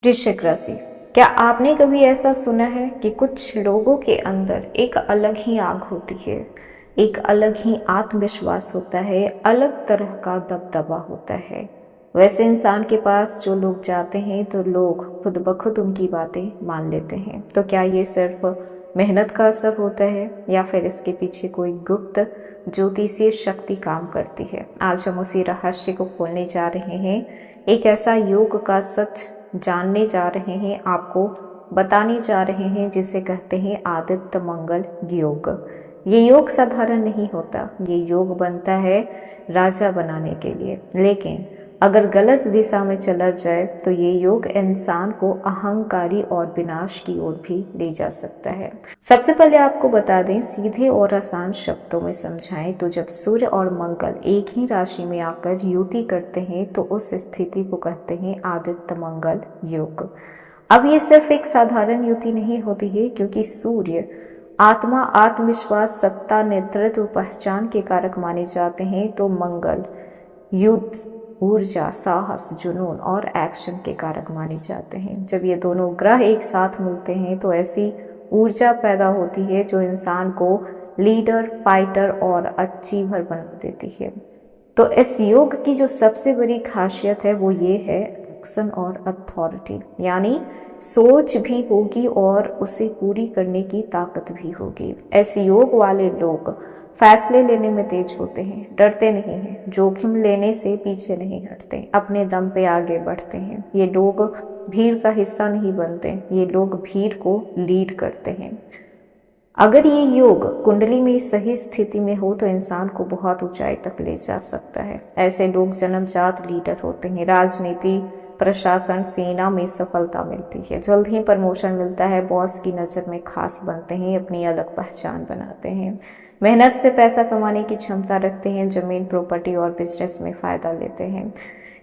वृश्चिक राशि। क्या आपने कभी ऐसा सुना है कि कुछ लोगों के अंदर एक अलग ही आग होती है, एक अलग ही आत्मविश्वास होता है, अलग तरह का दबदबा होता है। वैसे इंसान के पास जो लोग जाते हैं तो लोग खुद ब खुद उनकी बातें मान लेते हैं। तो क्या ये सिर्फ मेहनत का असर होता है या फिर इसके पीछे कोई गुप्त ज्योतिषीय शक्ति काम करती है? आज हम उसी रहस्य को खोलने जा रहे हैं। एक ऐसा योग का सच जानने जा रहे हैं, आपको बताने जा रहे हैं, जिसे कहते हैं आदित्य मंगल योग। ये योग साधारण नहीं होता, ये योग बनता है राजा बनाने के लिए, लेकिन अगर गलत दिशा में चला जाए तो ये योग इंसान को अहंकारी और विनाश की ओर भी ले जा सकता है। सबसे पहले आपको बता दें, सीधे और आसान शब्दों में समझाएं तो जब सूर्य और मंगल एक ही राशि में आकर युति करते हैं तो उस स्थिति को कहते हैं आदित्य मंगल योग। अब ये सिर्फ एक साधारण युति नहीं होती है, क्योंकि सूर्य आत्मा, आत्मविश्वास, सत्ता, नेतृत्व, पहचान के कारक माने जाते हैं, तो मंगल युद्ध, ऊर्जा, साहस, जुनून और एक्शन के कारक माने जाते हैं। जब ये दोनों ग्रह एक साथ मिलते हैं तो ऐसी ऊर्जा पैदा होती है जो इंसान को लीडर, फाइटर और अचीवर बना देती है। तो इस योग की जो सबसे बड़ी खासियत है वो ये है एक्शन और अथॉरिटी, यानी सोच भी होगी और उसे पूरी करने की ताकत भी होगी। ऐसे योग वाले लोग फैसले लेने में तेज होते हैं, डरते नहीं हैं, जोखिम लेने से पीछे नहीं हटते, अपने दम पे आगे बढ़ते हैं। ये लोग भीड़ का हिस्सा नहीं बनते, ये लोग भीड़ को लीड करते हैं। अगर ये योग कुंडली में सही स्थिति में हो तो इंसान को बहुत ऊंचाई तक ले जा सकता है। ऐसे लोग जन्मजात लीडर होते हैं। राजनीति, प्रशासन, सेना में सफलता मिलती है, जल्द ही प्रमोशन मिलता है, बॉस की नज़र में खास बनते हैं, अपनी अलग पहचान बनाते हैं, मेहनत से पैसा कमाने की क्षमता रखते हैं, जमीन, प्रॉपर्टी और बिजनेस में फ़ायदा लेते हैं।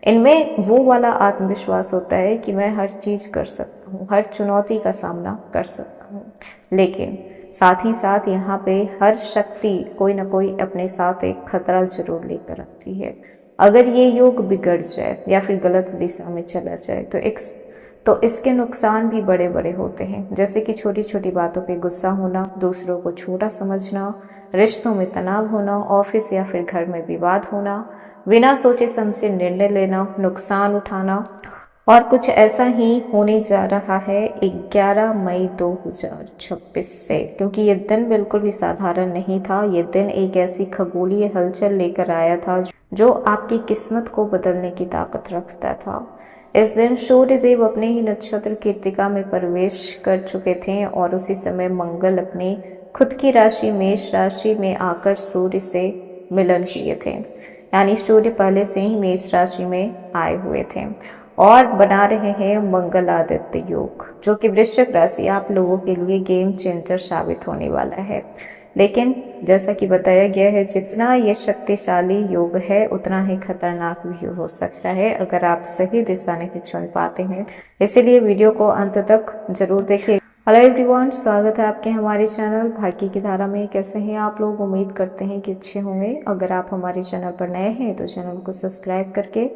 इनमें वो वाला आत्मविश्वास होता है कि मैं हर चीज़ कर सकता हूँ, हर चुनौती का सामना कर सकता हूँ। लेकिन साथ ही साथ यहाँ पे हर शक्ति कोई ना कोई अपने साथ एक खतरा जरूर लेकर आती है। अगर ये योग बिगड़ जाए या फिर गलत दिशा में चला जाए तो इसके नुकसान भी बड़े बड़े होते हैं, जैसे कि छोटी छोटी बातों पे गुस्सा होना, दूसरों को छोटा समझना, रिश्तों में तनाव होना, ऑफिस या फिर घर में विवाद होना, बिना सोचे समझे निर्णय लेना, नुकसान उठाना। और कुछ ऐसा ही होने जा रहा है 11 मई 2026 से, क्योंकि ये दिन बिल्कुल भी साधारण नहीं था। ये दिन एक ऐसी खगोलीय हलचल लेकर आया था जो आपकी किस्मत को बदलने की ताकत रखता था। इस दिन सूर्य देव अपने ही नक्षत्र कृत्तिका में प्रवेश कर चुके थे और उसी समय मंगल अपने खुद की राशि मेष राशि में आकर सूर्य से मिलन किए थे, यानी सूर्य पहले से ही मेष राशि में आए हुए थे और बना रहे हैं मंगल आदित्य योग, जो कि वृश्चिक राशि आप लोगों के लिए गेम चेंजर साबित होने वाला है। लेकिन जैसा कि बताया गया है, जितना ये शक्तिशाली योग है उतना ही खतरनाक भी हो सकता है अगर आप सही दिशा नहीं चुन पाते हैं। इसीलिए वीडियो को अंत तक जरूर देखिए। हेलो एवरीवन, स्वागत है आपके हमारे चैनल भाग्य की धारा में। कैसे हैं आप लोग? उम्मीद करते हैं कि अच्छे होंगे। अगर आप हमारे चैनल पर नए हैं तो चैनल को सब्सक्राइब करके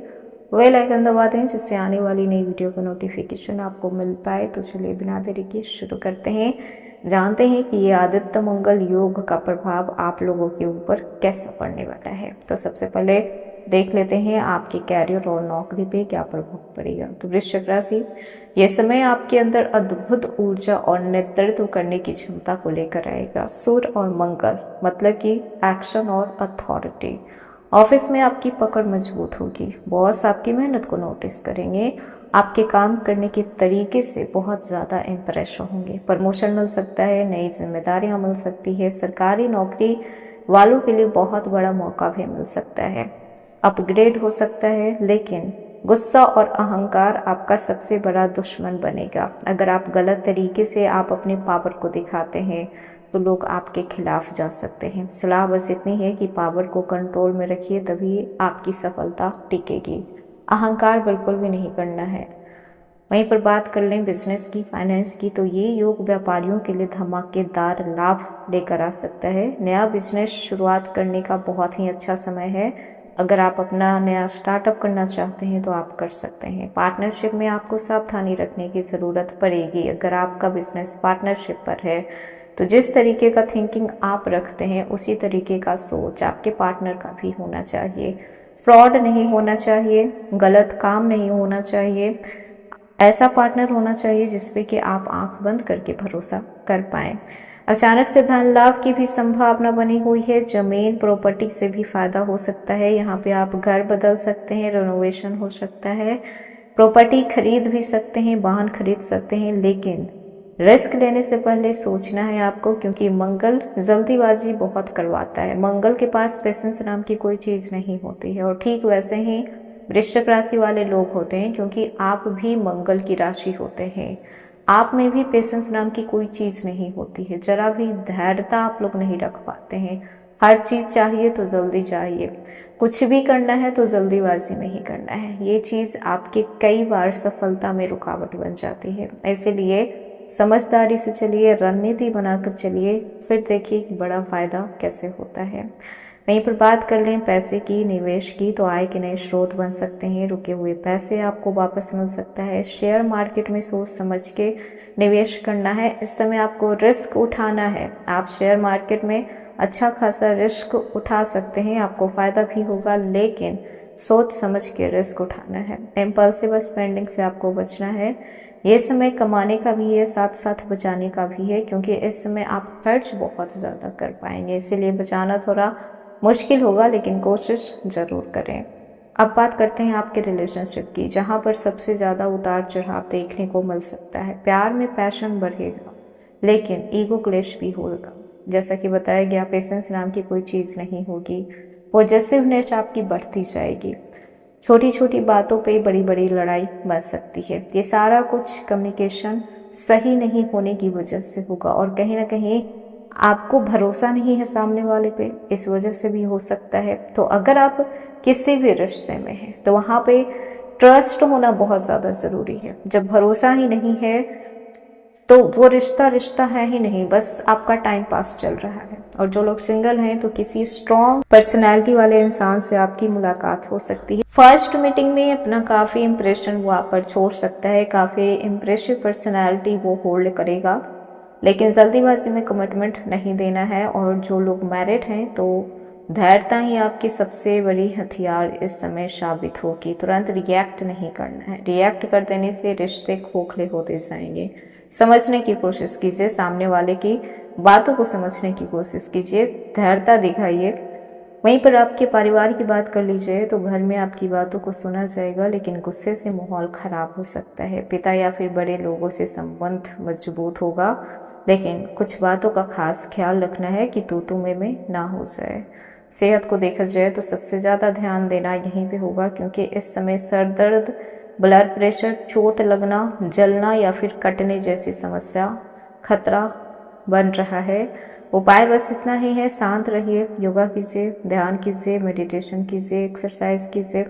बेल आइकन दबा दें, जिससे आने वाली नई वीडियो का नोटिफिकेशन आपको मिल पाए। तो चलिए बिना देरी के शुरू करते हैं, जानते हैं कि ये आदित्य मंगल योग का प्रभाव आप लोगों के ऊपर कैसा पड़ने वाला है। तो सबसे पहले देख लेते हैं आपके कैरियर और नौकरी पे क्या प्रभाव पड़ेगा। तो वृश्चिक राशि, ये समय आपके अंदर अद्भुत ऊर्जा और नेतृत्व करने की क्षमता को लेकर आएगा। सूर्य और मंगल मतलब कि एक्शन और अथॉरिटी। ऑफिस में आपकी पकड़ मजबूत होगी, बॉस आपकी मेहनत को नोटिस करेंगे, आपके काम करने के तरीके से बहुत ज़्यादा इम्प्रेस होंगे, प्रमोशन मिल सकता है, नई जिम्मेदारियां मिल सकती है, सरकारी नौकरी वालों के लिए बहुत बड़ा मौका भी मिल सकता है, अपग्रेड हो सकता है। लेकिन गुस्सा और अहंकार आपका सबसे बड़ा दुश्मन बनेगा। अगर आप गलत तरीके से आप अपने पावर को दिखाते हैं तो लोग आपके खिलाफ जा सकते हैं। सलाह बस इतनी है कि पावर को कंट्रोल में रखिए, तभी आपकी सफलता टिकेगी। अहंकार बिल्कुल भी नहीं करना है। वहीं पर बात कर लें बिजनेस की, फाइनेंस की, तो ये योग व्यापारियों के लिए धमाकेदार लाभ लेकर आ सकता है। नया बिजनेस शुरुआत करने का बहुत ही अच्छा समय है। अगर आप अपना नया स्टार्टअप करना चाहते हैं तो आप कर सकते हैं। पार्टनरशिप में आपको सावधानी रखने की ज़रूरत पड़ेगी। अगर आपका बिजनेस पार्टनरशिप पर है तो जिस तरीके का थिंकिंग आप रखते हैं उसी तरीके का सोच आपके पार्टनर का भी होना चाहिए। फ्रॉड नहीं होना चाहिए, गलत काम नहीं होना चाहिए। ऐसा पार्टनर होना चाहिए जिसपे कि आप आंख बंद करके भरोसा कर पाएं। अचानक से धन लाभ की भी संभावना बनी हुई है। जमीन प्रॉपर्टी से भी फायदा हो सकता है। यहाँ पे आप घर बदल सकते हैं, रेनोवेशन हो सकता है, प्रॉपर्टी खरीद भी सकते हैं, वाहन खरीद सकते हैं, लेकिन रिस्क लेने से पहले सोचना है आपको, क्योंकि मंगल जल्दीबाजी बहुत करवाता है। मंगल के पास पेशेंस नाम की कोई चीज़ नहीं होती है। और ठीक वैसे ही वृश्चिक राशि वाले लोग होते हैं, क्योंकि आप भी मंगल की राशि होते हैं। आप में भी पेशेंस नाम की कोई चीज़ नहीं होती है। जरा भी धैर्यता आप लोग नहीं रख पाते हैं। हर चीज़ चाहिए तो जल्दी चाहिए, कुछ भी करना है तो जल्दीबाजी में ही करना है। ये चीज़ आपके कई बार सफलता में रुकावट बन जाती है। इसीलिए समझदारी से चलिए, रणनीति बनाकर चलिए, फिर देखिए कि बड़ा फायदा कैसे होता है। वहीं पर बात कर लें पैसे की, निवेश की, तो आय के नए स्रोत बन सकते हैं। रुके हुए पैसे आपको वापस मिल सकता है। शेयर मार्केट में सोच समझ के निवेश करना है। इस समय आपको रिस्क उठाना है। आप शेयर मार्केट में अच्छा खासा रिस्क उठा सकते हैं, आपको फ़ायदा भी होगा, लेकिन सोच समझ के रिस्क उठाना है। इम्पल्सिव स्पेंडिंग से आपको बचना है। ये समय कमाने का भी है, साथ साथ बचाने का भी है, क्योंकि इस समय आप खर्च बहुत ज़्यादा कर पाएंगे। इसीलिए बचाना थोड़ा मुश्किल होगा, लेकिन कोशिश ज़रूर करें। अब बात करते हैं आपके रिलेशनशिप की, जहाँ पर सबसे ज़्यादा उतार चढ़ाव देखने को मिल सकता है। प्यार में पैशन बढ़ेगा, लेकिन ईगो क्लेश भी होगा। जैसा कि बताया गया, पेशेंस नाम की कोई चीज़ नहीं होगी। पॉजिटिवनेस आपकी बढ़ती जाएगी। छोटी छोटी बातों पे बड़ी बड़ी लड़ाई बन सकती है। ये सारा कुछ कम्युनिकेशन सही नहीं होने की वजह से होगा, और कहीं ना कहीं आपको भरोसा नहीं है सामने वाले पे, इस वजह से भी हो सकता है। तो अगर आप किसी भी रिश्ते में हैं तो वहाँ पे ट्रस्ट होना बहुत ज़्यादा ज़रूरी है। जब भरोसा ही नहीं है तो वो रिश्ता है ही नहीं, बस आपका टाइम पास चल रहा है। और जो लोग सिंगल हैं तो किसी स्ट्रॉन्ग पर्सनैलिटी वाले इंसान से आपकी मुलाकात हो सकती है। फर्स्ट मीटिंग में अपना काफ़ी इम्प्रेशन वो आप पर छोड़ सकता है। काफ़ी इम्प्रेसिव पर्सनैलिटी वो होल्ड करेगा, लेकिन जल्दीबाजी में कमिटमेंट नहीं देना है। और जो लोग मैरिड हैं तो धैर्यता ही आपकी सबसे बड़ी हथियार इस समय साबित होगी। तुरंत रिएक्ट नहीं करना है। रिएक्ट कर देने से रिश्ते खोखले होते जाएंगे। समझने की कोशिश कीजिए, सामने वाले की बातों को समझने की कोशिश कीजिए, धैर्यता दिखाइए। वहीं पर आपके परिवार की बात कर लीजिए तो घर में आपकी बातों को सुना जाएगा, लेकिन गुस्से से माहौल खराब हो सकता है। पिता या फिर बड़े लोगों से संबंध मजबूत होगा, लेकिन कुछ बातों का खास ख्याल रखना है कि तू में ना हो जाए। सेहत को देखा जाए तो सबसे ज़्यादा ध्यान देना यहीं पे होगा, क्योंकि इस समय सर दर्द, ब्लड प्रेशर, चोट लगना, जलना या फिर कटने जैसी समस्या खतरा बन रहा है। उपाय बस इतना ही है, शांत रहिए, योगा कीजिए, ध्यान कीजिए, मेडिटेशन कीजिए, एक्सरसाइज कीजिए,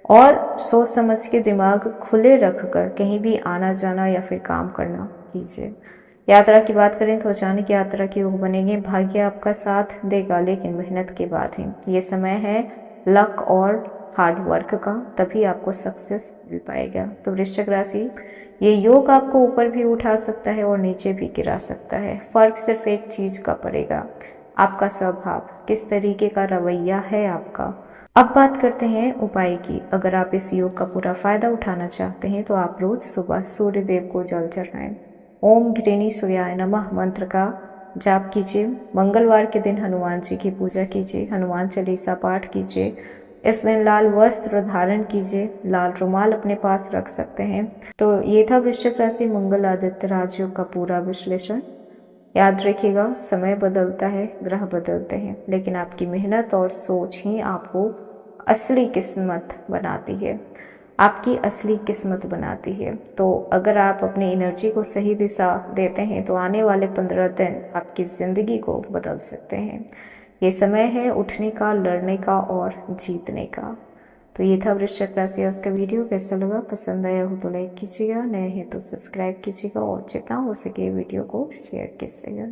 और सोच समझ के दिमाग खुले रखकर कहीं भी आना जाना या फिर काम करना कीजिए। यात्रा की बात करें तो अचानक यात्रा के योग बनेंगे। भाग्य आपका साथ देगा, लेकिन मेहनत के बाद ही। ये समय है लक और हार्ड वर्क का, तभी आपको सक्सेस मिल पाएगा। तो वृश्चिक राशि, ये योग आपको ऊपर भी उठा सकता है और नीचे भी गिरा सकता है। फर्क सिर्फ एक चीज़ का पड़ेगा, आपका स्वभाव, किस तरीके का रवैया है आपका। अब बात करते हैं उपाय की। अगर आप इस योग का पूरा फायदा उठाना चाहते हैं तो आप रोज सुबह सूर्य देव को जल चढ़ाएं। ओम घृणी सूर्याय नमः मंत्र का जाप कीजिए। मंगलवार के दिन हनुमान जी की पूजा कीजिए, हनुमान चालीसा पाठ कीजिए। इस दिन लाल वस्त्र धारण कीजिए, लाल रुमाल अपने पास रख सकते हैं। तो ये था वृश्चिक राशि मंगल आदित्य राजयोग का पूरा विश्लेषण। याद रखिएगा, समय बदलता है, ग्रह बदलते हैं, लेकिन आपकी मेहनत और सोच ही आपको असली किस्मत बनाती है, आपकी असली किस्मत बनाती है। तो अगर आप अपनी एनर्जी को सही दिशा देते हैं तो आने वाले 15 दिन आपकी ज़िंदगी को बदल सकते हैं। ये समय है उठने का, लड़ने का और जीतने का। तो ये था वृश्चिक राशि। आज का वीडियो कैसा लगा, पसंद आया हो तो लाइक कीजिएगा, नए हैं तो सब्सक्राइब कीजिएगा, और जितना हो सके वीडियो को शेयर कीजिएगा।